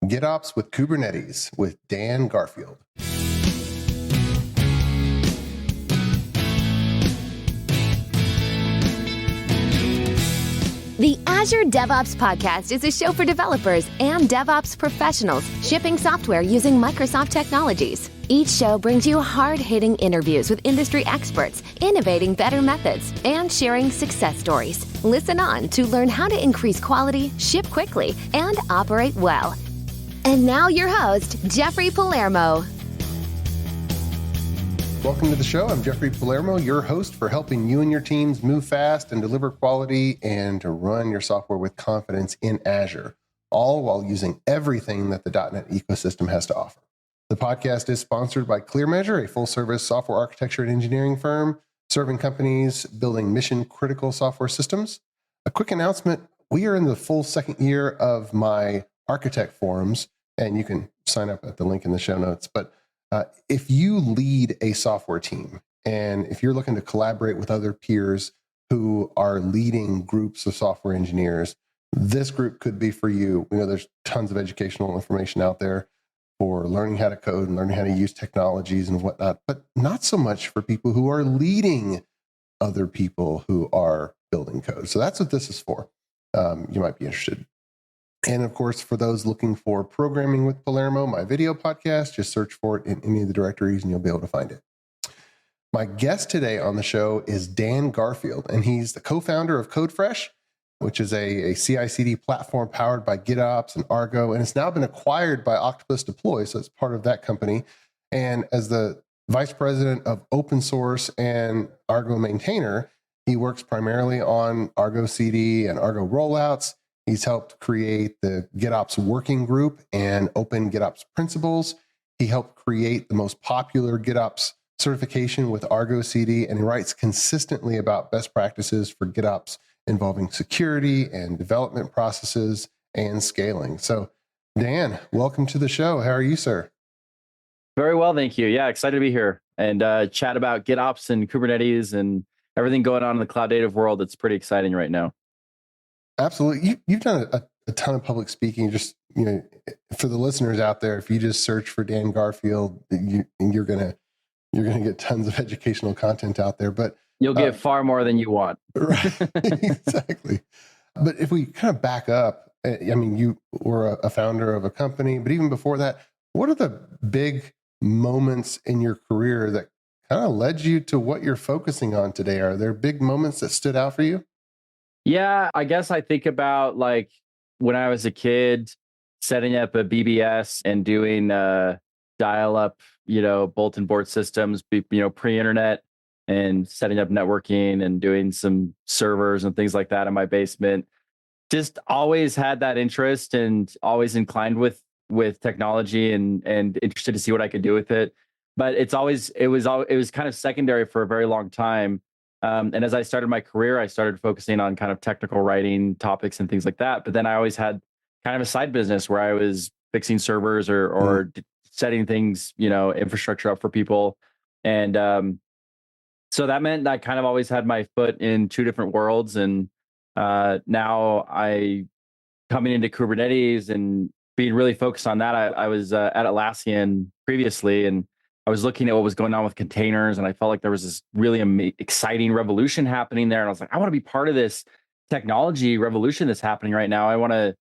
GitOps with Kubernetes with Dan Garfield. The Azure DevOps Podcast is a show for developers and DevOps professionals shipping software using Microsoft technologies. Each show brings you hard-hitting interviews with industry experts, innovating better methods, and sharing success stories. Listen on to learn how to increase quality, ship quickly, and operate well. And now your host, Jeffrey Palermo. Welcome to the show. I'm Jeffrey Palermo, your host for helping you and your teams move fast and deliver quality and to run your software with confidence in Azure, all while using everything that the .NET ecosystem has to offer. The podcast is sponsored by ClearMeasure, a full-service software architecture and engineering firm serving companies building mission-critical software systems. A quick announcement, we are in the full second year of my architect forums, and you can sign up at the link in the show notes. But if you lead a software team, and if you're looking to collaborate with other peers who are leading groups of software engineers, this group could be for you. We know there's tons of educational information out there for learning how to code and learning how to use technologies and whatnot, but not so much for people who are leading other people who are building code. So that's what this is for. You might be interested. And of course, for those looking for Programming with Palermo, my video podcast, just search for it in any of the directories and you'll be able to find it. My guest today on the show is Dan Garfield, and he's the co-founder of CodeFresh, which is a CI/CD platform powered by GitOps and Argo, and it's now been acquired by Octopus Deploy, so it's part of that company. And as the vice president of open source and Argo maintainer, he works primarily on Argo CD and Argo Rollouts. He's helped create the GitOps working group and open GitOps Principles. He helped create the most popular GitOps certification with Argo CD, and he writes consistently about best practices for GitOps involving security and development processes and scaling. So, Dan, welcome to the show. How are you, sir? Very well, thank you. Yeah, excited to be here and chat about GitOps and Kubernetes and everything going on in the cloud native world. It's pretty exciting right now. Absolutely. You've done a ton of public speaking. Just, for the listeners out there, if you just search for Dan Garfield, you're gonna get tons of educational content out there. But you'll get far more than you want. Right. Exactly. But if we kind of back up, I mean, you were a founder of a company, but even before that, what are the big moments in your career that kind of led you to what you're focusing on today? Are there big moments that stood out for you? Yeah, I guess I think about like when I was a kid, setting up a BBS and doing dial-up, bulletin board systems, pre-internet, and setting up networking and doing some servers and things like that in my basement. Just always had that interest and always inclined with technology and interested to see what I could do with it. But it was kind of secondary for a very long time. And as I started my career, I started focusing on kind of technical writing topics and things like that. But then I always had kind of a side business where I was fixing servers or setting things, infrastructure up for people. And so that meant I kind of always had my foot in two different worlds. And now coming into Kubernetes and being really focused on that, I was at Atlassian previously, and I was looking at what was going on with containers, and I felt like there was this really exciting revolution happening there. And I was like, I want to be part of this technology revolution that's happening right now. I want to,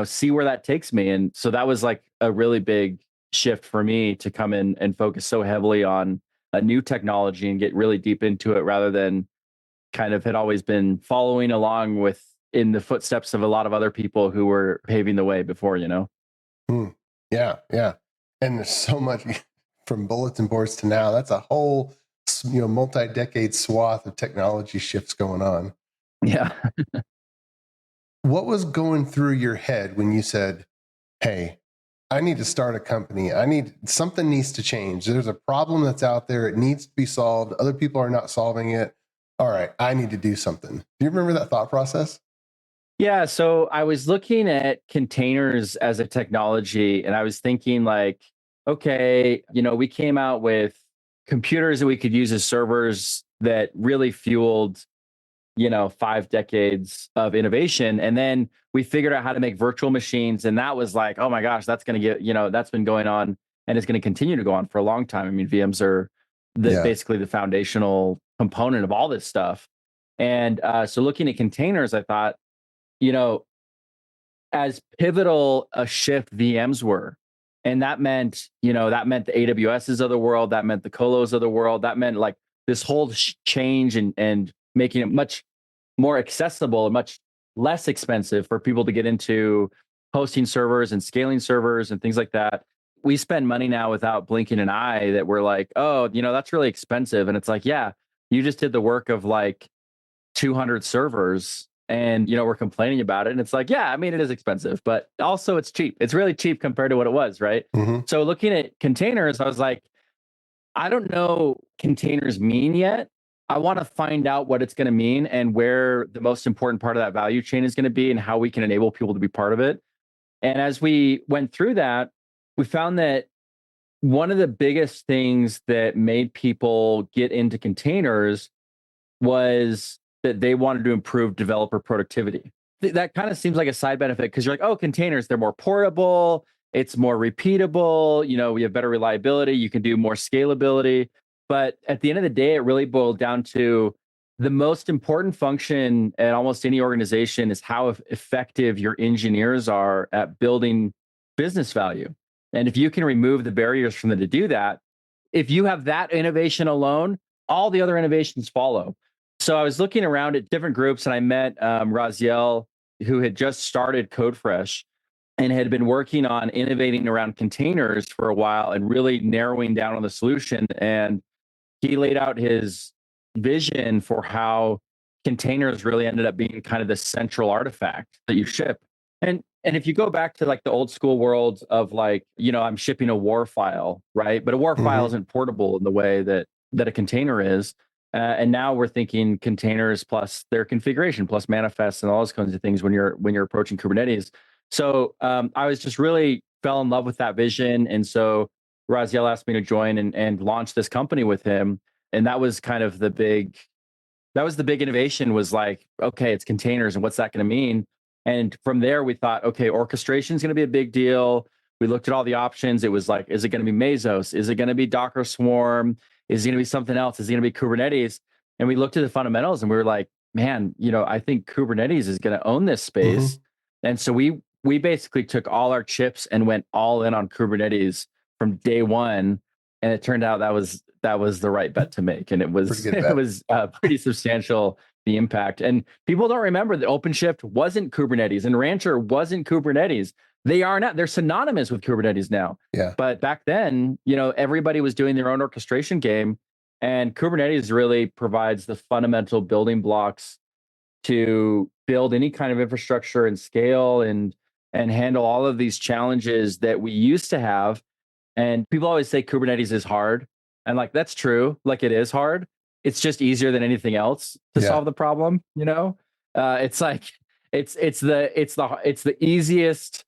see where that takes me. And so that was like a really big shift for me to come in and focus so heavily on a new technology and get really deep into it rather than kind of had always been following along in the footsteps of a lot of other people who were paving the way before, Yeah. And there's so much from bulletin boards to now. That's a whole, multi-decade swath of technology shifts going on. Yeah. What was going through your head when you said, hey, I need to start a company. Something needs to change. There's a problem that's out there. It needs to be solved. Other people are not solving it. All right, I need to do something. Do you remember that thought process? Yeah. So I was looking at containers as a technology, and I was thinking like, okay, we came out with computers that we could use as servers that really fueled, 5 decades of innovation. And then we figured out how to make virtual machines. And that was like, oh my gosh, that's going to get, that's been going on and it's going to continue to go on for a long time. I mean, VMs are basically the foundational component of all this stuff. And so looking at containers, I thought, as pivotal a shift VMs were, and that meant the AWSs of the world, that meant the colos of the world, that meant like this whole change and making it much more accessible and much less expensive for people to get into hosting servers and scaling servers and things like that. We spend money now without blinking an eye that we're like, oh, that's really expensive. And it's like, yeah, you just did the work of like 200 servers and, we're complaining about it. And it's like, yeah, I mean, it is expensive, but also it's cheap. It's really cheap compared to what it was, right? Mm-hmm. So looking at containers, I was like, I don't know containers mean yet. I want to find out what it's going to mean and where the most important part of that value chain is going to be and how we can enable people to be part of it. And as we went through that, we found that one of the biggest things that made people get into containers was that they wanted to improve developer productivity. That kind of seems like a side benefit because you're like, oh, containers, they're more portable, it's more repeatable, we have better reliability, you can do more scalability. But at the end of the day, it really boiled down to the most important function at almost any organization is how effective your engineers are at building business value. And if you can remove the barriers from them to do that, if you have that innovation alone, all the other innovations follow. So I was looking around at different groups and I met Raziel, who had just started CodeFresh and had been working on innovating around containers for a while and really narrowing down on the solution. And he laid out his vision for how containers really ended up being kind of the central artifact that you ship. And if you go back to like the old school world of like, I'm shipping a WAR file, right? But a WAR file isn't portable in the way that a container is. And now we're thinking containers plus their configuration plus manifests and all those kinds of things when you're approaching Kubernetes. So I was just really fell in love with that vision. And so Raziel asked me to join and launch this company with him. And that was kind of the big innovation was like, okay, it's containers and what's that going to mean? And from there, we thought, okay, orchestration is going to be a big deal. We looked at all the options. It was like, is it going to be Mesos? Is it going to be Docker Swarm? Is it going to be something else? Is it going to be Kubernetes? And we looked at the fundamentals and we were like, man, I think Kubernetes is going to own this space. And so we basically took all our chips and went all in on Kubernetes from day one. And it turned out that was the right bet to make. And it was pretty substantial, the impact. And people don't remember that OpenShift wasn't Kubernetes and Rancher wasn't Kubernetes. They are now. They're synonymous with Kubernetes now. Yeah. But back then, everybody was doing their own orchestration game, and Kubernetes really provides the fundamental building blocks to build any kind of infrastructure and scale and handle all of these challenges that we used to have. And people always say Kubernetes is hard, and like that's true. Like it is hard. It's just easier than anything else to solve the problem. It's like it's the easiest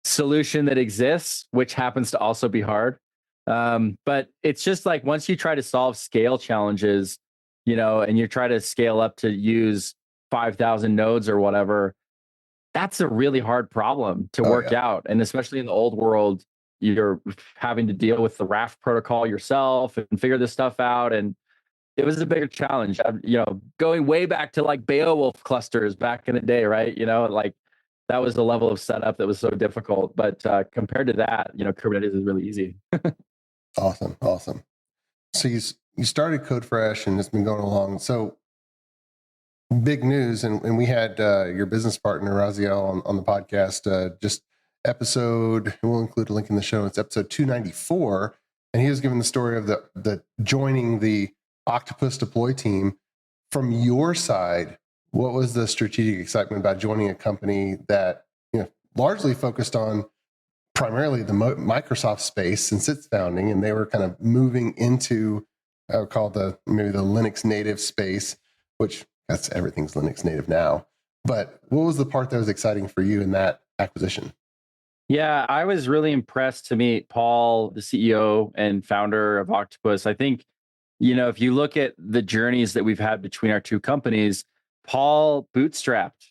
solution that exists, which happens to also be hard. But it's just like once you try to solve scale challenges, and you try to scale up to use 5,000 nodes or whatever, that's a really hard problem to work out. And especially in the old world, you're having to deal with the Raft protocol yourself and figure this stuff out. And it was a bigger challenge, going way back to like Beowulf clusters back in the day, right? Like that was the level of setup that was so difficult. But compared to that, Kubernetes is really easy. Awesome. So you started CodeFresh and it's been going along. So big news, and we had your business partner, Raziel, on the podcast, just episode, we'll include a link in the show, it's episode 294. And he was given the story of the joining the Octopus Deploy team. From your side, what was the strategic excitement about joining a company that largely focused on primarily the Microsoft space since its founding, and they were kind of moving into I would call maybe the Linux native space, which everything's Linux native now. But what was the part that was exciting for you in that acquisition? Yeah, I was really impressed to meet Paul, the CEO and founder of Octopus. I think, if you look at the journeys that we've had between our two companies, Paul bootstrapped.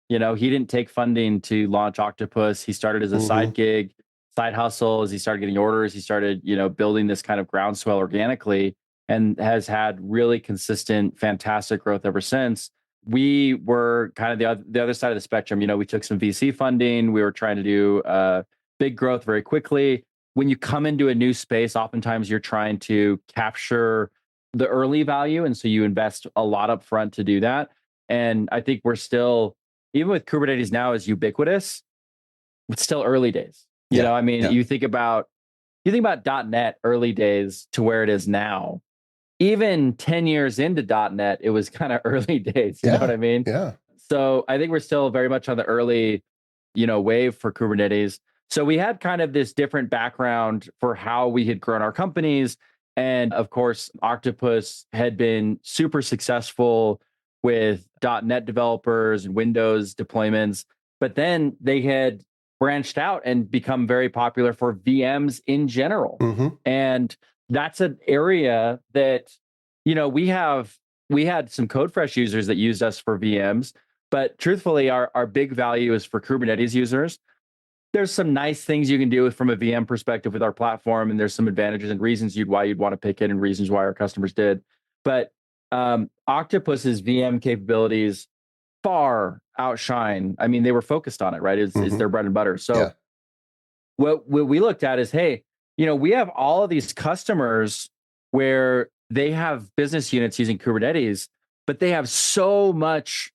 He didn't take funding to launch Octopus. He started as a side gig, side hustle. As he started getting orders, he started, building this kind of groundswell organically, and has had really consistent, fantastic growth ever since. We were kind of the other side of the spectrum. We took some VC funding. We were trying to do big growth very quickly. When you come into a new space, oftentimes you're trying to capture the early value. And so you invest a lot up front to do that. And I think we're still, even with Kubernetes now as ubiquitous, it's still early days. You think about .NET early days to where it is now. Even 10 years into .NET, it was kind of early days. You know what I mean? Yeah. So I think we're still very much on the early, wave for Kubernetes. So we had kind of this different background for how we had grown our companies. And of course, Octopus had been super successful with .NET developers and Windows deployments, but then they had branched out and become very popular for VMs in general. And that's an area that, we had some CodeFresh users that used us for VMs, but truthfully, our big value is for Kubernetes users. There's some nice things you can do from a VM perspective with our platform, and there's some advantages and reasons why you'd want to pick it, and reasons why our customers did. But Octopus's VM capabilities far outshine. I mean, they were focused on it, right? It's their bread and butter. So what we looked at is, hey, we have all of these customers where they have business units using Kubernetes, but they have so much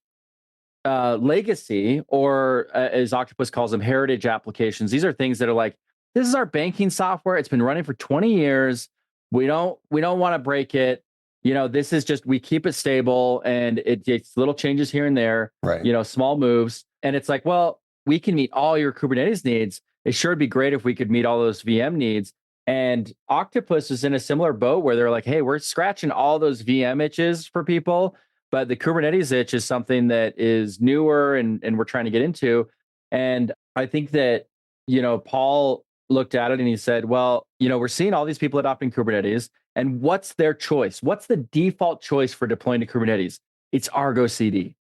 legacy, or as Octopus calls them, heritage applications. These are things that are like, this is our banking software. It's been running for 20 years. We don't want to break it. This is just, we keep it stable, and it's little changes here and there, right. Small moves. And it's like, well, we can meet all your Kubernetes needs. It sure would be great if we could meet all those VM needs. And Octopus is in a similar boat where they're like, hey, we're scratching all those VM itches for people, but the Kubernetes itch is something that is newer and we're trying to get into. And I think that, Paul looked at it and he said, well, we're seeing all these people adopting Kubernetes, and what's their choice? What's the default choice for deploying to Kubernetes? It's Argo CD.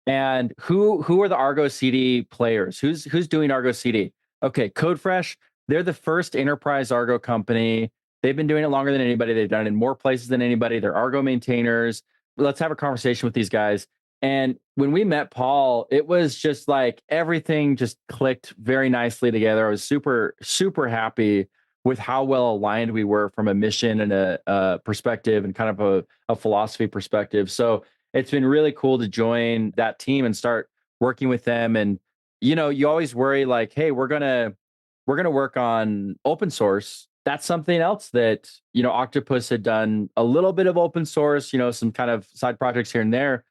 And who are the Argo CD players? Who's doing Argo CD? Okay, CodeFresh, they're the first enterprise Argo company. They've been doing it longer than anybody. They've done it in more places than anybody. They're Argo maintainers. Let's have a conversation with these guys. And when we met Paul, it was just like everything just clicked very nicely together. I was super, super happy with how well aligned we were from a mission and a perspective, and kind of a philosophy perspective. So it's been really cool to join that team and start working with them. And, you always worry like, hey, we're going to work on open source. That's something else that, Octopus had done a little bit of open source, some kind of side projects here and there.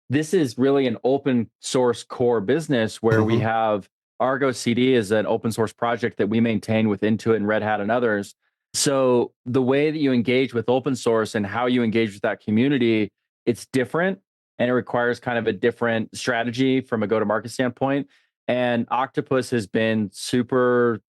This is really an open source core business where we have Argo CD is an open source project that we maintain with Intuit and Red Hat and others. So the way that you engage with open source and how you engage with that community, it's different, and it requires kind of a different strategy from a go-to-market standpoint. And Octopus has been super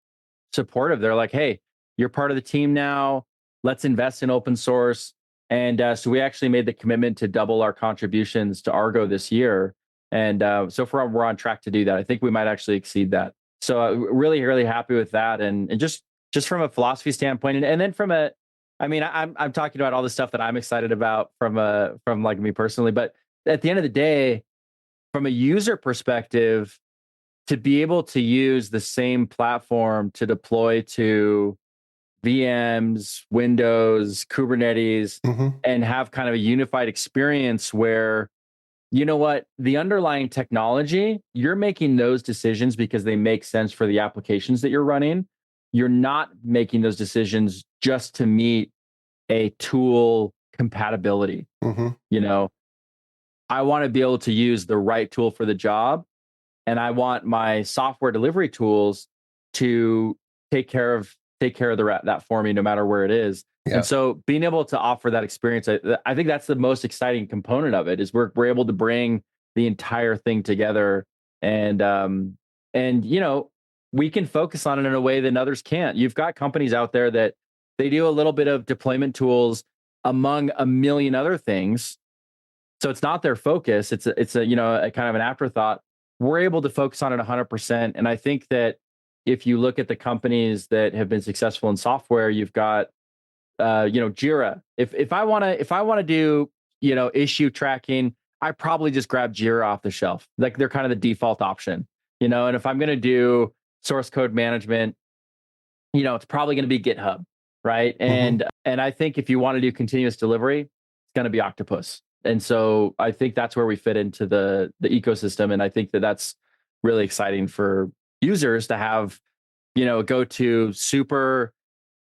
supportive. They're like, hey, you're part of the team now. Let's invest in open source. And so we actually made the commitment to double our contributions to Argo this year. And so far, we're on track to do that. I think we might actually exceed that. So really, really happy with that. And just from a philosophy standpoint, and then from I'm talking about all the stuff that I'm excited about from like me personally. But at the end of the day, from a user perspective, to be able to use the same platform to deploy to VMs, Windows, Kubernetes, and have kind of a unified experience where, the underlying technology, you're making those decisions because they make sense for the applications that you're running. You're not making those decisions just to meet a tool compatibility. I want to be able to use the right tool for the job, and I want my software delivery tools to take care of that for me, no matter where it is. Yeah. And so being able to offer that experience, I think that's the most exciting component of it, is we're able to bring the entire thing together, and we can focus on it in a way that others can't. You've got companies out there that they do a little bit of deployment tools among a million other things, So it's not their focus. It's a a kind of an afterthought. We're able to focus on it 100%. And I think that if you look at the companies that have been successful in software, you've got Jira. If I want to do issue tracking, I probably just grab Jira off the shelf. Like they're kind of the default option. And if I'm going to do source code management, it's probably going to be GitHub, right? And I think if you want to do continuous delivery, it's going to be Octopus. And so I think that's where we fit into the ecosystem. And I think that that's really exciting for users to have, go to super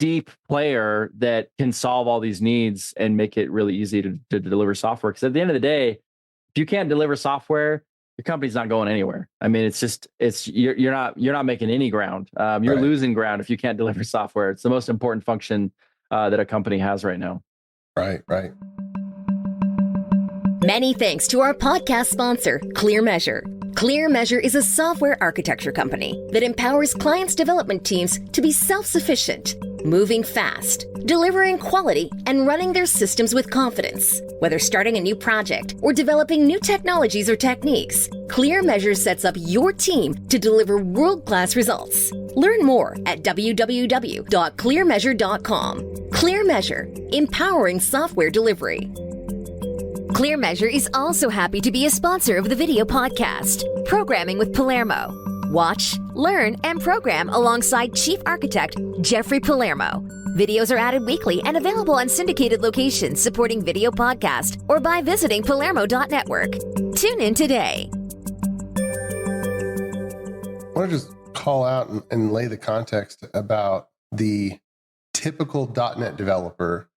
deep player that can solve all these needs and make it really easy to deliver software. Because at the end of the day, if you can't deliver software, your company's not going anywhere. I mean, you're not making any ground. You're losing ground if you can't deliver software. It's the most important function that a company has right now. Right. Many thanks to our podcast sponsor, ClearMeasure. ClearMeasure is a software architecture company that empowers clients' development teams to be self-sufficient, moving fast, delivering quality, and running their systems with confidence. Whether starting a new project or developing new technologies or techniques, ClearMeasure sets up your team to deliver world-class results. Learn more at www.clearmeasure.com. ClearMeasure, empowering software delivery. ClearMeasure is also happy to be a sponsor of the video podcast, Programming with Palermo. Watch, learn, and program alongside Chief Architect Jeffrey Palermo. Videos are added weekly and available on syndicated locations supporting video podcast or by visiting palermo.network. Tune in today. I want to just call out and lay the context about the typical .NET developer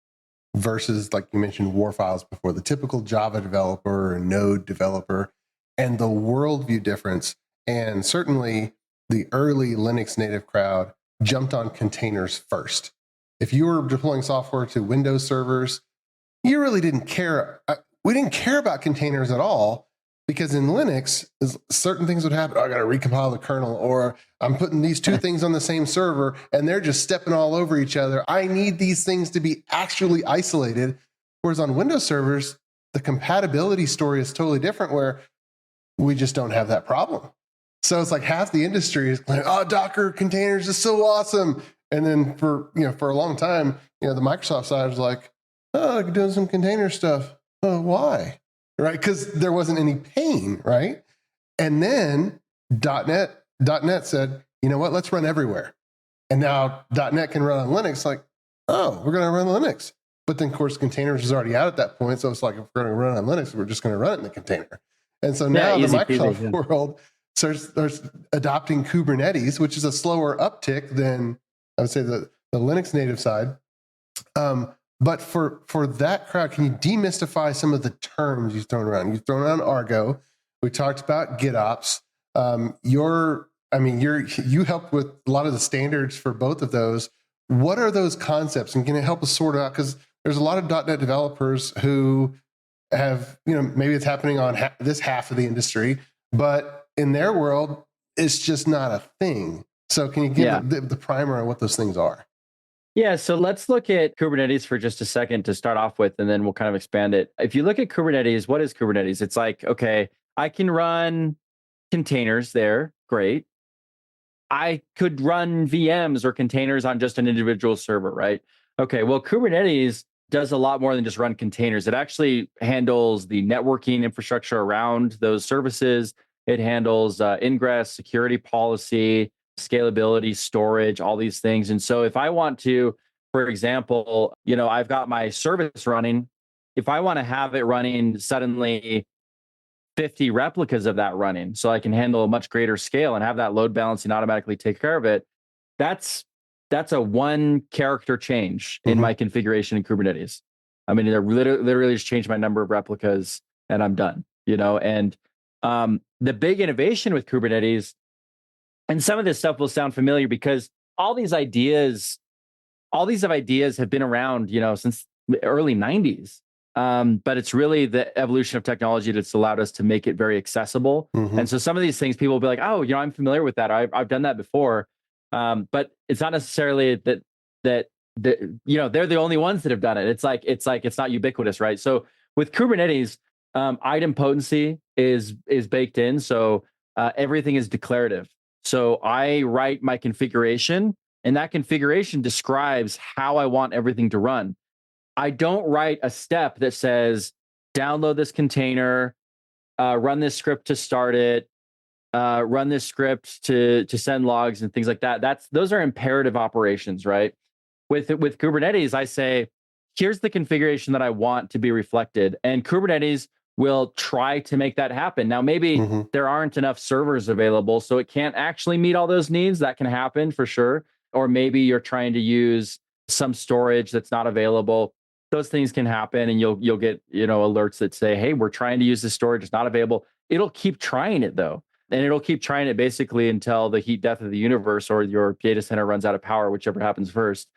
versus, like you mentioned, war files before, the typical Java developer or Node developer, and the worldview difference. And certainly the early Linux native crowd jumped on containers first. If you were deploying software to Windows servers, you really didn't care. We didn't care about containers at all, because in Linux, certain things would happen. I got to recompile the kernel, or I'm putting these two things on the same server and they're just stepping all over each other. I need these things to be actually isolated. Whereas on Windows servers, the compatibility story is totally different, where we just don't have that problem. So it's like half the industry is like, oh, Docker containers is so awesome. And then for a long time, the Microsoft side was like, oh, I'm doing some container stuff. Oh, why? Right? Because there wasn't any pain, right? And then .NET said, you know what, let's run everywhere. And now .NET can run on Linux, like, oh, we're going to run Linux. But then, of course, containers is already out at that point. So it's like, if we're going to run on Linux, we're just going to run it in the container. And so now the Microsoft world starts adopting Kubernetes, which is a slower uptick than, I would say, the Linux native side. But for that crowd, can you demystify some of the terms you've thrown around? You've thrown around Argo. We talked about GitOps. You helped with a lot of the standards for both of those. What are those concepts? And can it help us sort out? Because there's a lot of .NET developers who have, maybe it's happening on this half of the industry, but in their world, it's just not a thing. So can you give the primer on what those things are? Yeah, so let's look at Kubernetes for just a second to start off with, and then we'll kind of expand it. If you look at Kubernetes, what is Kubernetes? It's like, okay, I can run containers there. Great. I could run VMs or containers on just an individual server, right? Okay, well, Kubernetes does a lot more than just run containers. It actually handles the networking infrastructure around those services. It handles ingress, security policy, scalability, storage, all these things. And so if I want to, for example, I've got my service running. If I want to have it running suddenly 50 replicas of that running, so I can handle a much greater scale and have that load balancing automatically take care of it, that's a one character change in my configuration in Kubernetes. I mean, it literally just changed my number of replicas and I'm done, and the big innovation with Kubernetes, and some of this stuff will sound familiar because all these ideas have been around, since the early 90s. But it's really the evolution of technology that's allowed us to make it very accessible. And so some of these things, people will be like, oh, I'm familiar with that. I've done that before. But it's not necessarily that they're the only ones that have done it. It's not ubiquitous, right? So with Kubernetes, Idempotency is baked in, so everything is declarative. So I write my configuration, and that configuration describes how I want everything to run. I don't write a step that says download this container, run this script to start it, run this script to send logs and things like that. Those are imperative operations, right? With Kubernetes, I say, here's the configuration that I want to be reflected, and Kubernetes will try to make that happen. Now, maybe there aren't enough servers available, so it can't actually meet all those needs. That can happen for sure. Or maybe you're trying to use some storage that's not available. Those things can happen, and you'll get alerts that say, "Hey, we're trying to use this storage; it's not available." It'll keep trying it though, and it'll keep trying it basically until the heat death of the universe or your data center runs out of power, whichever happens first.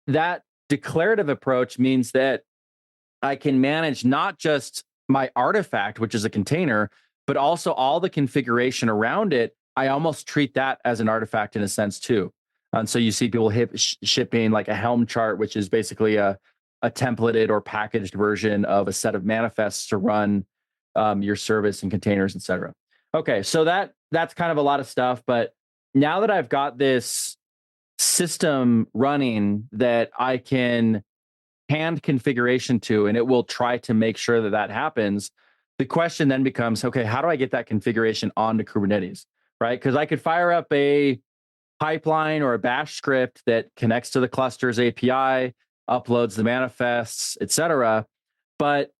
That declarative approach means that I can manage not just my artifact, which is a container, but also all the configuration around it. I almost treat that as an artifact in a sense too. And so you see people shipping like a Helm chart, which is basically a templated or packaged version of a set of manifests to run your service and containers, et cetera. Okay, so that's kind of a lot of stuff. But now that I've got this system running that I can hand configuration to, and it will try to make sure that that happens, the question then becomes, okay, how do I get that configuration onto Kubernetes, right? Because I could fire up a pipeline or a bash script that connects to the cluster's API, uploads the manifests, et cetera. But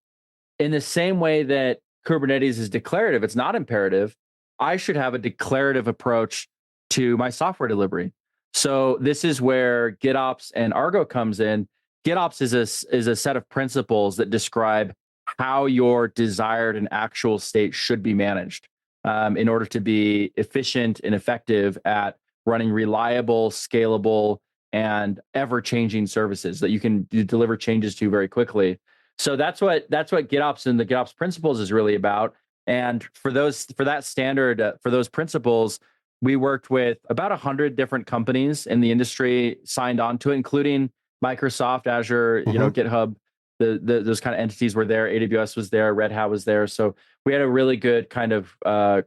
in the same way that Kubernetes is declarative, it's not imperative, I should have a declarative approach to my software delivery. So this is where GitOps and Argo comes in. GitOps is a set of principles that describe how your desired and actual state should be managed in order to be efficient and effective at running reliable, scalable, and ever-changing services that you can deliver changes to very quickly. So that's what GitOps and the GitOps Principles is really about. And for that standard, for those principles, we worked with about 100 different companies in the industry signed on to it, including Microsoft, Azure, GitHub. Those kind of entities were there. AWS was there. Red Hat was there. So we had a really good kind of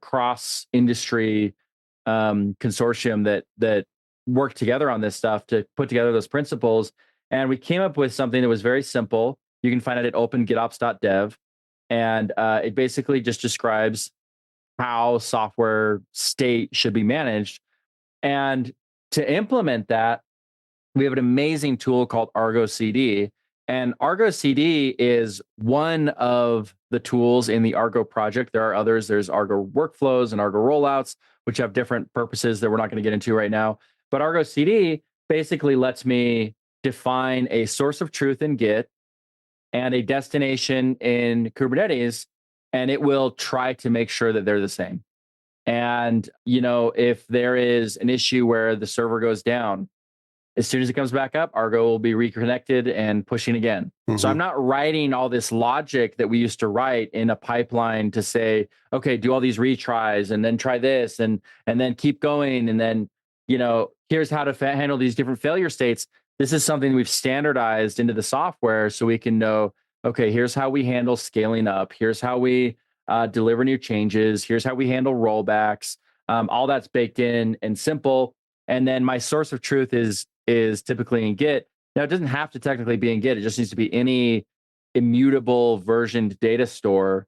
cross-industry consortium that worked together on this stuff to put together those principles. And we came up with something that was very simple. You can find it at opengitops.dev. And it basically just describes how software state should be managed. And to implement that, we have an amazing tool called Argo CD. And Argo CD is one of the tools in the Argo project. There are others. There's Argo workflows and Argo rollouts, which have different purposes that we're not going to get into right now. But Argo CD basically lets me define a source of truth in Git and a destination in Kubernetes, and it will try to make sure that they're the same. And, if there is an issue where the server goes down, as soon as it comes back up, Argo will be reconnected and pushing again. So I'm not writing all this logic that we used to write in a pipeline to say, okay, do all these retries and then try this and then keep going. And then, here's how to handle these different failure states. This is something we've standardized into the software so we can know, okay, here's how we handle scaling up. Here's how we deliver new changes. Here's how we handle rollbacks. All that's baked in and simple. And then my source of truth is typically in Git. Now, it doesn't have to technically be in Git. It just needs to be any immutable versioned data store.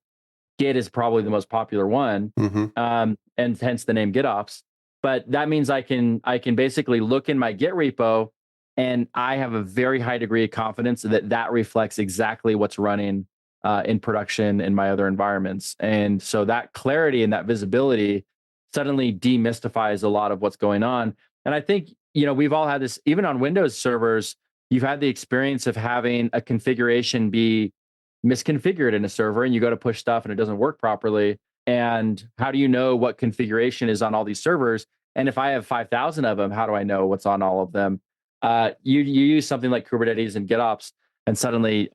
Git is probably the most popular one, and hence the name GitOps. But that means I can basically look in my Git repo, and I have a very high degree of confidence that reflects exactly what's running in production in my other environments. And so that clarity and that visibility suddenly demystifies a lot of what's going on. And I think, we've all had this, even on Windows servers, you've had the experience of having a configuration be misconfigured in a server, and you go to push stuff and it doesn't work properly. And how do you know what configuration is on all these servers? And if I have 5,000 of them, how do I know what's on all of them? You use something like Kubernetes and GitOps, and suddenly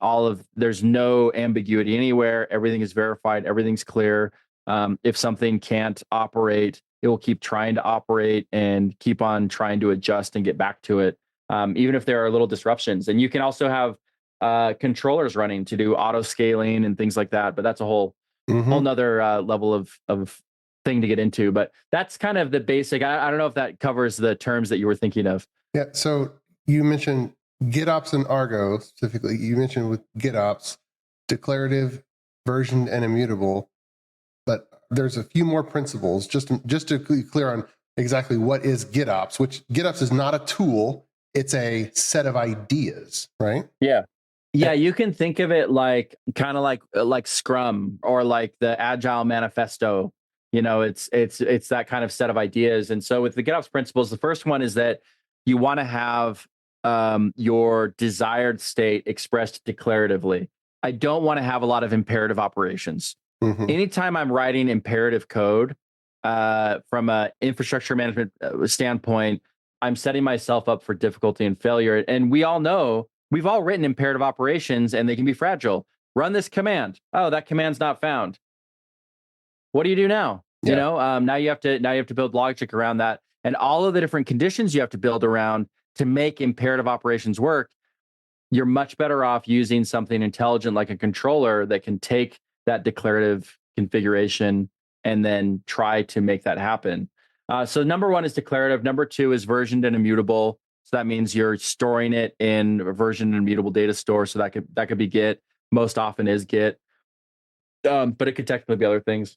there's no ambiguity anywhere. Everything is verified. Everything's clear. If something can't operate, it will keep trying to operate and keep on trying to adjust and get back to it, even if there are little disruptions. And you can also have controllers running to do auto scaling and things like that. But that's a whole nother level of thing to get into. But that's kind of the basic. I don't know if that covers the terms that you were thinking of. Yeah. So you mentioned GitOps and Argo specifically. You mentioned with GitOps, declarative, versioned, and immutable. But there's a few more principles just to be clear on exactly what is GitOps, which GitOps is not a tool. It's a set of ideas, right? Yeah. Yeah, you can think of it like kind of like Scrum or like the Agile Manifesto. It's that kind of set of ideas. And so with the GitOps principles, the first one is that you want to have your desired state expressed declaratively. I don't want to have a lot of imperative operations. Anytime I'm writing imperative code from an infrastructure management standpoint, I'm setting myself up for difficulty and failure. And we all know, we've all written imperative operations and they can be fragile. Run this command. Oh, that command's not found. What do you do now? Yeah. Now you have to build logic around that, and all of the different conditions you have to build around to make imperative operations work. You're much better off using something intelligent like a controller that can take that declarative configuration and then try to make that happen. So number one is declarative. Number two is versioned and immutable. So that means you're storing it in a versioned and immutable data store. So that could be Git. Most often is Git, but it could technically be other things.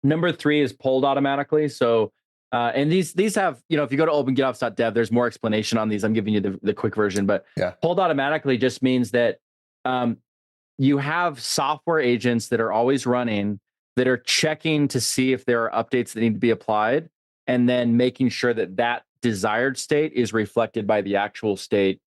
Number three is pulled automatically. So and these have, if you go to opengitops.dev, there's more explanation on these. I'm giving you the quick version, but pulled automatically just means that you have software agents that are always running that are checking to see if there are updates that need to be applied, and then making sure that desired state is reflected by the actual state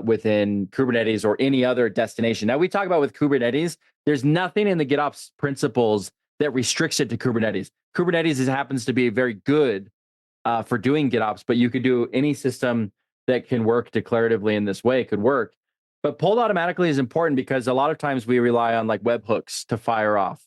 within Kubernetes or any other destination. Now, we talk about with Kubernetes, there's nothing in the GitOps principles that restricts it to Kubernetes. Kubernetes happens to be very good for doing GitOps, but you could do any system that can work declaratively in this way could work. But pulled automatically is important because a lot of times we rely on like webhooks to fire off.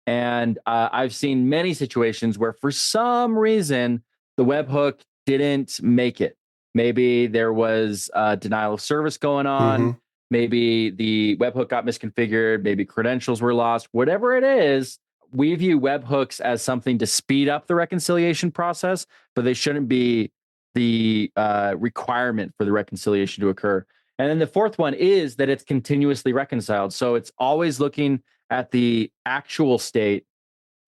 And I've seen many situations where for some reason the webhook didn't make it. Maybe there was denial of service going on. Maybe the webhook got misconfigured. Maybe credentials were lost. Whatever it is, we view webhooks as something to speed up the reconciliation process, but they shouldn't be the requirement for the reconciliation to occur. And then the fourth one is that it's continuously reconciled. So it's always looking at the actual state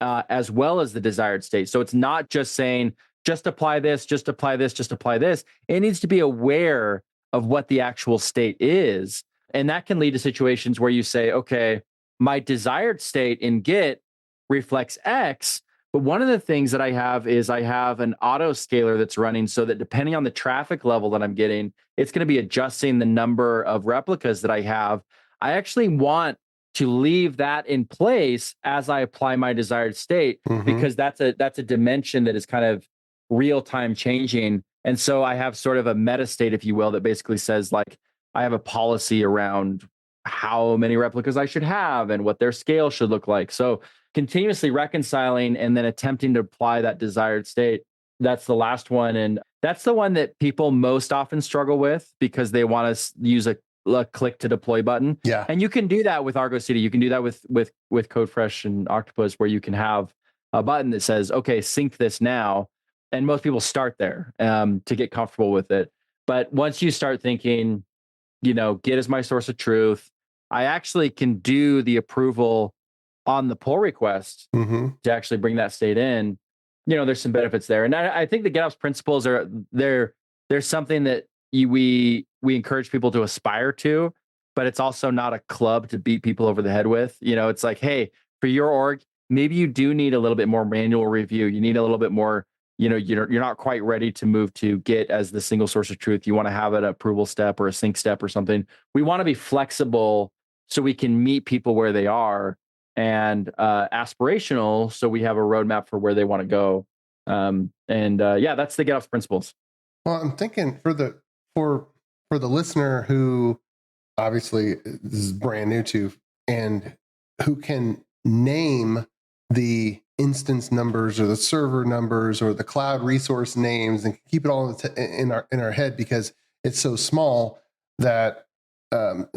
as well as the desired state. So it's not just saying, just apply this, just apply this, just apply this. It needs to be aware of what the actual state is. And that can lead to situations where you say, okay, my desired state in Git reflects X, but one of the things that I have is I have an auto scaler that's running so that depending on the traffic level that I'm getting, it's going to be adjusting the number of replicas that I have. I actually want to leave that in place as I apply my desired state, because that's a dimension that is kind of real-time changing. And so I have sort of a meta state, if you will, that basically says like, I have a policy around how many replicas I should have and what their scale should look like. So continuously reconciling and then attempting to apply that desired state. That's the last one. And that's the one that people most often struggle with because they want to use a click to deploy button. Yeah. And you can do that with Argo CD. You can do that with CodeFresh and Octopus, where you can have a button that says, okay, sync this now. And most people start there to get comfortable with it. But once you start thinking, Git is my source of truth, I actually can do the approval on the pull request to actually bring that state in. There's some benefits there. And I think the GitOps principles are there's something that we encourage people to aspire to, but it's also not a club to beat people over the head with. It's like, hey, for your org, maybe you do need a little bit more manual review. You need a little bit more, you're not quite ready to move to Git as the single source of truth. You want to have an approval step or a sync step or something. We want to be flexible so we can meet people where they are, and aspirational so we have a roadmap for where they want to go. That's the GitOps principles. Well, I'm thinking for the listener who obviously this is brand new to, and who can name the instance numbers or the server numbers or the cloud resource names and keep it all in our head because it's so small that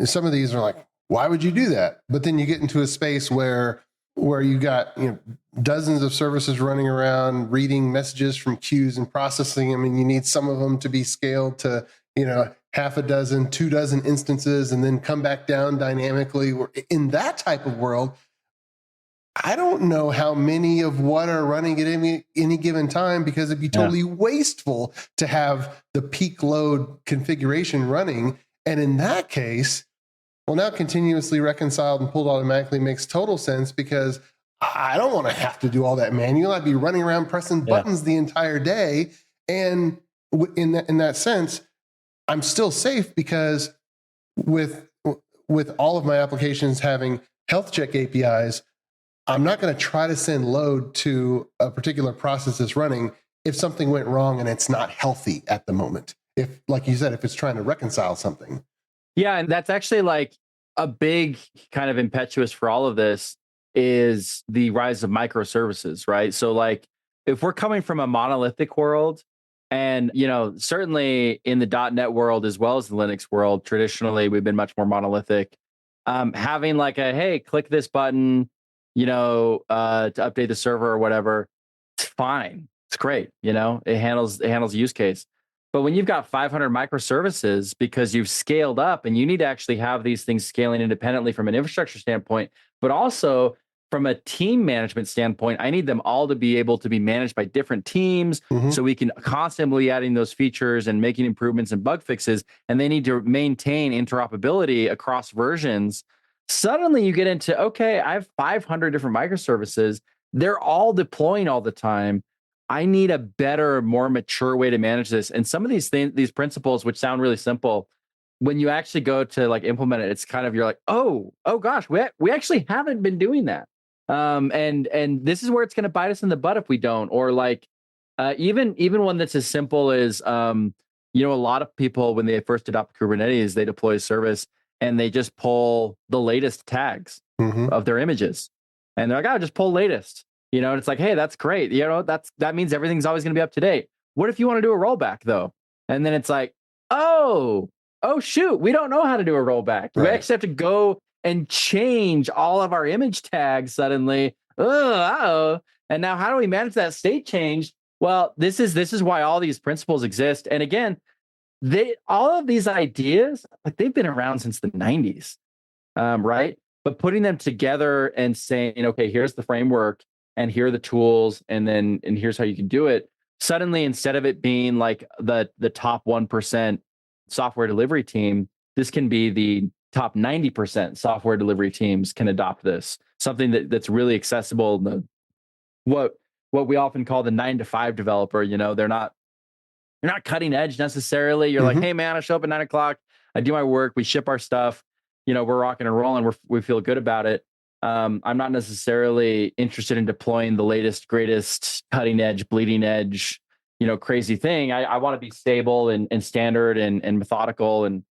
some of these are like, why would you do that? But then you get into a space where you got dozens of services running around, reading messages from queues and processing them, and you need some of them to be scaled to half a dozen, 2 dozen instances, and then come back down dynamically. In that type of world, I don't know how many of what are running at any given time, because it'd be totally wasteful to have the peak load configuration running. And in that case, well, now continuously reconciled and pulled automatically makes total sense, because I don't want to have to do all that manual. I'd be running around pressing buttons the entire day. And in that sense, I'm still safe, because with all of my applications having health check APIs, I'm not going to try to send load to a particular process that's running if something went wrong and it's not healthy at the moment. If, like you said, if it's trying to reconcile something. Yeah, and that's actually like a big kind of impetus for all of this is the rise of microservices, right? So like if we're coming from a monolithic world, and certainly in the .NET world as well as the Linux world, traditionally we've been much more monolithic. Having like hey, click this button, to update the server or whatever, it's fine. It's great. It handles the use case. But when you've got 500 microservices, because you've scaled up and you need to actually have these things scaling independently from an infrastructure standpoint, but also from a team management standpoint, I need them all to be able to be managed by different teams, so we can constantly adding those features and making improvements and bug fixes, and they need to maintain interoperability across versions. Suddenly you get into, okay, I have 500 different microservices. They're all deploying all the time. I need a better, more mature way to manage this. And some of these things, these principles, which sound really simple, when you actually go to like implement it, it's kind of, you're like, oh gosh, we actually haven't been doing that. And this is where it's going to bite us in the butt if we don't. Or like even one that's as simple as a lot of people, when they first adopt Kubernetes, they deploy a service and they just pull the latest tags of their images, and they're like, just pull latest. And it's like, hey, that's great. That means everything's always going to be up to date. What if you want to do a rollback though? And then it's like, oh shoot, we don't know how to do a rollback. Right. We actually have to go and change all of our image tags suddenly. And now how do we manage that state change? Well, this is why all these principles exist. And again, all of these ideas, like, they've been around since the 90s, right? But putting them together and saying, okay, here's the framework, and here are the tools, and here's how you can do it. Suddenly, instead of it being like the top 1% software delivery team, this can be the top 90% software delivery teams can adopt this. Something that's really accessible. What we often call the 9-to-5 developer. You're not cutting edge necessarily. You're like, hey man, I show up at 9 o'clock, I do my work, we ship our stuff, we're rocking and rolling, we feel good about it. I'm not necessarily interested in deploying the latest, greatest, cutting edge, bleeding edge, crazy thing. I want to be stable and standard and methodical. And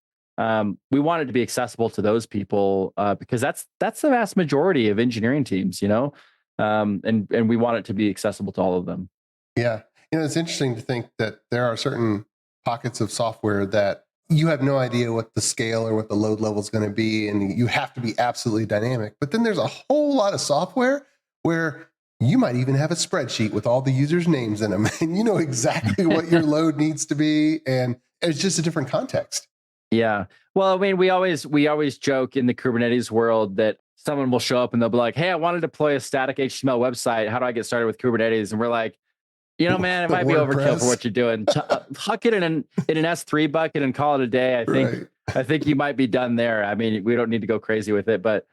we want it to be accessible to those people because that's the vast majority of engineering teams, and we want it to be accessible to all of them. Yeah. It's interesting to think that there are certain pockets of software that you have no idea what the scale or what the load level is going to be, and you have to be absolutely dynamic. But then there's a whole lot of software where you might even have a spreadsheet with all the users' names in them, and you know exactly what your load needs to be, and it's just a different context. Yeah. Well, I mean, we always joke in the Kubernetes world that someone will show up and they'll be like, hey, I want to deploy a static HTML website. How do I get started with Kubernetes? And we're like, man, it might be overkill for what you're doing. Huck it in an S3 bucket and call it a day. I think you might be done there. I mean, we don't need to go crazy with it, but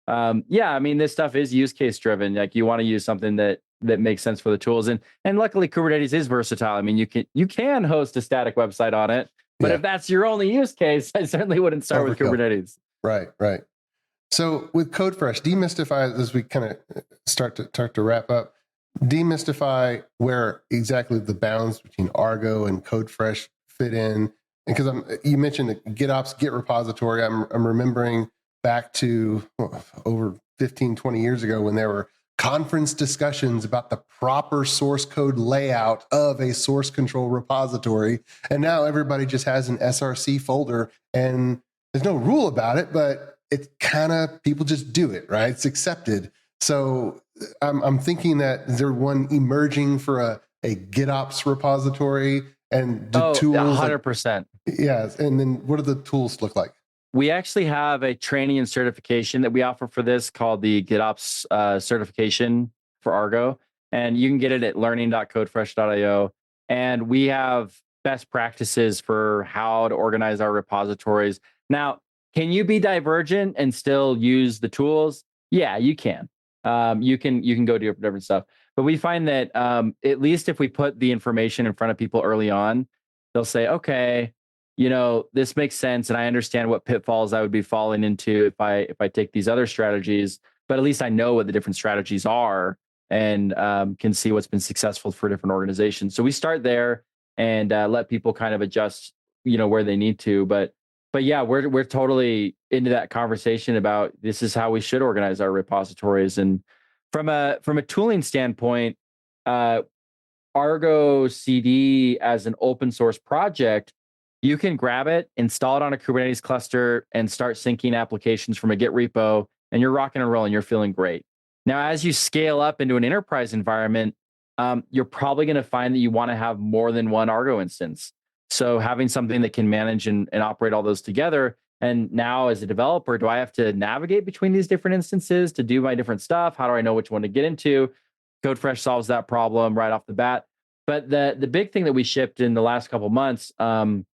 this stuff is use case driven. Like, you want to use something that makes sense for the tools, and luckily Kubernetes is versatile. I mean, you can host a static website on it, but if that's your only use case, I certainly wouldn't start with Kubernetes. Right. So with CodeFresh, demystify, as we kind of start to wrap up, demystify where exactly the bounds between Argo and CodeFresh fit in. Because you mentioned the GitOps Git repository. I'm remembering back to over 15, 20 years ago when there were conference discussions about the proper source code layout of a source control repository. And now everybody just has an SRC folder, and there's no rule about it, but it's kind of, people just do it, right? It's accepted. So I'm thinking that is there one emerging for a GitOps repository, and the tools 100%. Yes. And then what do the tools look like? We actually have a training and certification that we offer for this called the GitOps Certification for Argo. And you can get it at learning.codefresh.io. And we have best practices for how to organize our repositories. Now, can you be divergent and still use the tools? Yeah, you can. You can go do different stuff. But we find that at least if we put the information in front of people early on, they'll say, okay, this makes sense, and I understand what pitfalls I would be falling into if I take these other strategies. But at least I know what the different strategies are, and can see what's been successful for different organizations. So we start there and let people kind of adjust, where they need to. But yeah, we're totally into that conversation about this is how we should organize our repositories. And from a tooling standpoint, Argo CD as an open source project, you can grab it, install it on a Kubernetes cluster, and start syncing applications from a Git repo, and you're rocking and rolling. You're feeling great. Now, as you scale up into an enterprise environment, you're probably going to find that you want to have more than one Argo instance. So having something that can manage and operate all those together. And now as a developer, do I have to navigate between these different instances to do my different stuff? How do I know which one to get into? CodeFresh solves that problem right off the bat. But the big thing that we shipped in the last couple of months, well,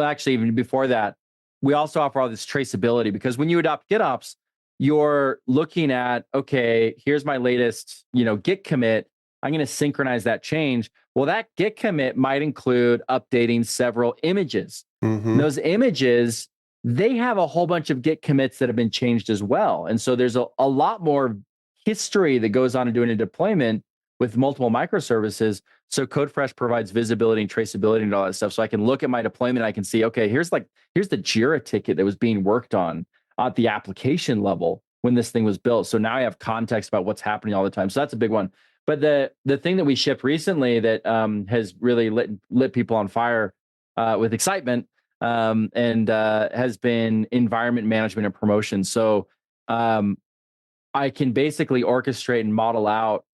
actually, even before that, we also offer all this traceability, because when you adopt GitOps, you're looking at, okay, here's my latest, Git commit. I'm going to synchronize that change. Well, that Git commit might include updating several images. Mm-hmm. Those images, they have a whole bunch of Git commits that have been changed as well. And so there's a lot more history that goes on in doing a deployment with multiple microservices. So CodeFresh provides visibility and traceability and all that stuff. So I can look at my deployment, and I can see, okay, here's the Jira ticket that was being worked on at the application level when this thing was built. So now I have context about what's happening all the time. So that's a big one. But the thing that we shipped recently that has really lit people on fire with excitement and has been environment management and promotion. So I can basically orchestrate and model out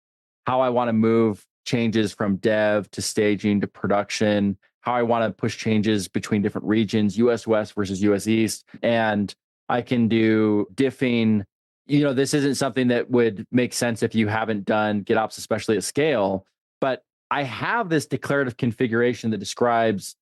how I want to move changes from dev to staging to production, how I want to push changes between different regions, US West versus US East. And I can do diffing. This isn't something that would make sense if you haven't done GitOps, especially at scale. But I have this declarative configuration that describes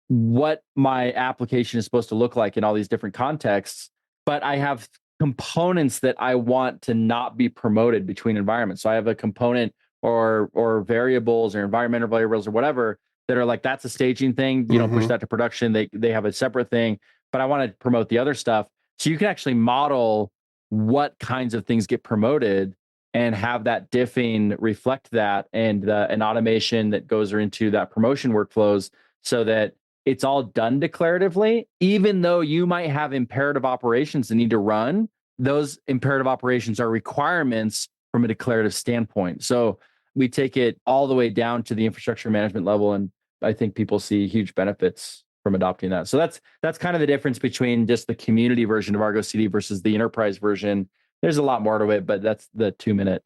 what my application is supposed to look like in all these different contexts. But I have components that I want to not be promoted between environments. So I have a component or variables or environmental variables or whatever that are like, that's a staging thing. You don't push that to production. They have a separate thing, but I want to promote the other stuff. So you can actually model what kinds of things get promoted and have that diffing reflect that, and an automation that goes into that promotion workflows, so that it's all done declaratively. Even though you might have imperative operations that need to run, those imperative operations are requirements from a declarative standpoint. So we take it all the way down to the infrastructure management level, and I think people see huge benefits from adopting that. So that's kind of the difference between just the community version of Argo CD versus the enterprise version. There's a lot more to it, but that's the 2-minute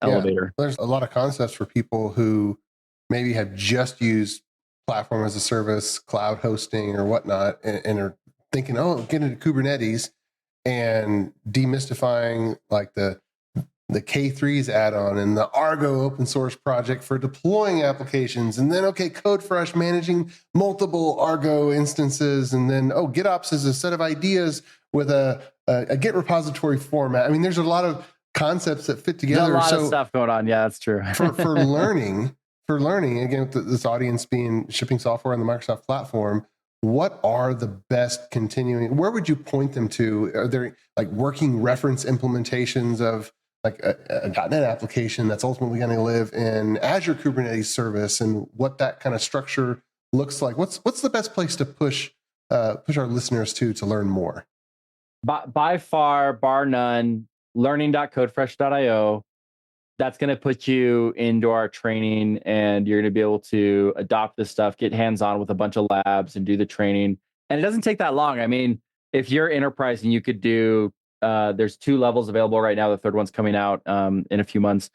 elevator. There's a lot of concepts for people who maybe have just used platform as a service, cloud hosting or whatnot, and are thinking, oh, get into Kubernetes, and demystifying like the K3s add-on and the Argo open source project for deploying applications. And then, okay, CodeFresh managing multiple Argo instances. And then, GitOps is a set of ideas with a Git repository format. I mean, there's a lot of concepts that fit together. There's a lot of stuff going on. Yeah, that's true. for learning, again, with this audience being shipping software on the Microsoft platform, what are the best continuing, where would you point them to? Are there like working reference implementations of like a .NET application that's ultimately going to live in Azure Kubernetes service, and what that kind of structure looks like? What's the best place to push our listeners to learn more? By far, bar none, learning.codefresh.io. That's going to put you into our training, and you're going to be able to adopt this stuff, get hands-on with a bunch of labs and do the training. And it doesn't take that long. I mean, if you're enterprise and you could do, there's 2 levels available right now. The third one's coming out in a few months.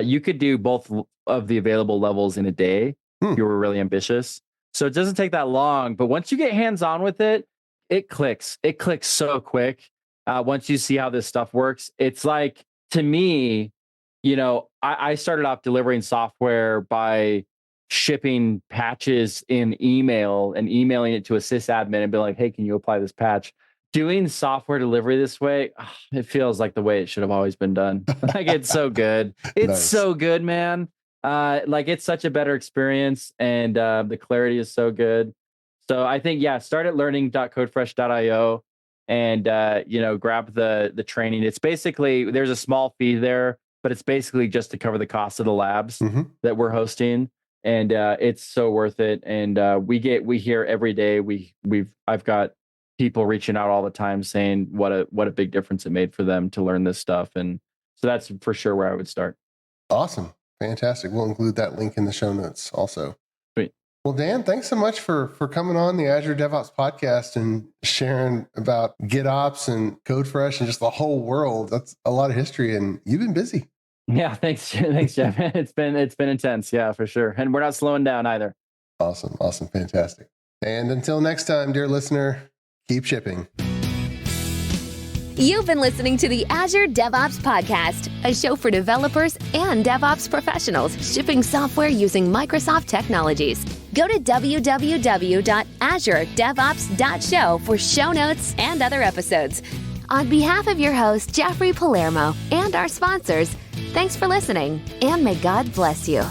You could do both of the available levels in a day if you were really ambitious. So it doesn't take that long. But once you get hands-on with it, it clicks. It clicks so quick. Once you see how this stuff works, it's like, to me, I started off delivering software by shipping patches in email and emailing it to a sysadmin and be like, hey, can you apply this patch? Doing software delivery this way, it feels like the way it should have always been done. Like, it's so good. It's so good, man. Like, it's such a better experience, and the clarity is so good. So I think, start at learning.codefresh.io and grab the training. It's basically, there's a small fee there, but it's basically just to cover the cost of the labs that we're hosting. And it's so worth it. And we hear every day. I've got people reaching out all the time saying what a big difference it made for them to learn this stuff. And so that's for sure where I would start. Awesome. Fantastic. We'll include that link in the show notes also. Sweet. Well, Dan, thanks so much for coming on the Azure DevOps podcast and sharing about GitOps and CodeFresh and just the whole world. That's a lot of history, and you've been busy. Yeah, thanks, Jeff. It's been intense, yeah, for sure. And we're not slowing down either. Awesome, fantastic. And until next time, dear listener, keep shipping. You've been listening to the Azure DevOps Podcast, a show for developers and DevOps professionals shipping software using Microsoft technologies. Go to www.azuredevops.show for show notes and other episodes. On behalf of your host, Jeffrey Palermo, and our sponsors, thanks for listening, and may God bless you.